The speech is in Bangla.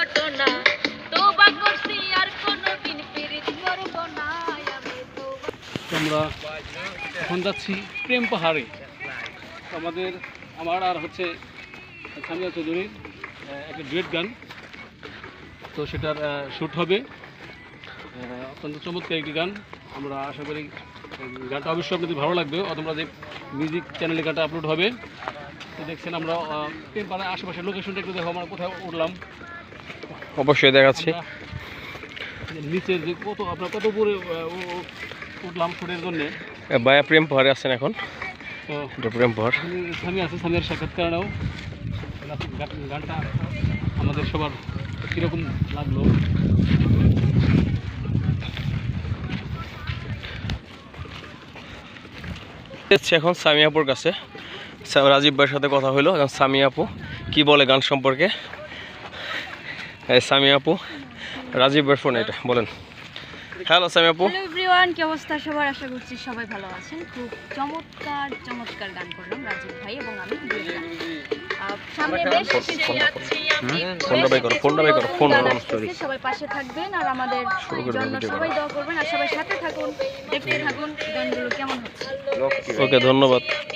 ঘটনা তোবা করছি আর কোনদিন পিরিত করব না আমি তোবা। আমরা এখন যাচ্ছি প্রেম পাহাড়ে। আমার আর হচ্ছে সামিয়া চৌধুরীর একটা ডুয়েট গান, তো সেটার শ্যুট হবে। অত্যন্ত চমৎকার একটি গান। আমরা আশা করি গানটা অবশ্যই আপনাদের ভালো লাগবে। তোমরা যে মিউজিক চ্যানেলে গানটা আপলোড হবে, তো দেখছেন আমরা প্রেম পাহাড়ের আশেপাশের লোকেশনটা একটু দেখো। আমরা কোথায় উঠলাম অবশ্যই দেখাচ্ছি। নিচের যে কত উপরে উঠলাম শ্যুটের জন্যে। ভাইয়া প্রেম পাহাড়ে আছেন এখন। তো প্রেম পাহাড় স্বামী আছে, স্বামীর সাক্ষাৎকার নাও। গানটা আমাদের সবার কীরকম লাগলো। এখন সামি আপুর কাছে রাজীব ভাইয়ের সাথে কথা হলো। এখন সামি আপু কি বলে গান সম্পর্কে। সামি আপু, রাজীব ভাইয়ের ফোন এটা, বলেন। হ্যালো সামি আপু। হ্যালো এভরিওয়ান, কি অবস্থা সবার? আশা করছি সবাই ভালো আছেন। খুব চমৎকার গান করলাম রাজীব ভাই এবং আমি। সামনে বেশ কিছু যাচ্ছি আমি। সবাই পাশে থাকবেন আর আমাদের জন্য সবাই দোয়া করবেন আর সবাই সাথে থাকুন, দেখতে থাকুন গানগুলো কেমন হচ্ছে। ওকে, ধন্যবাদ।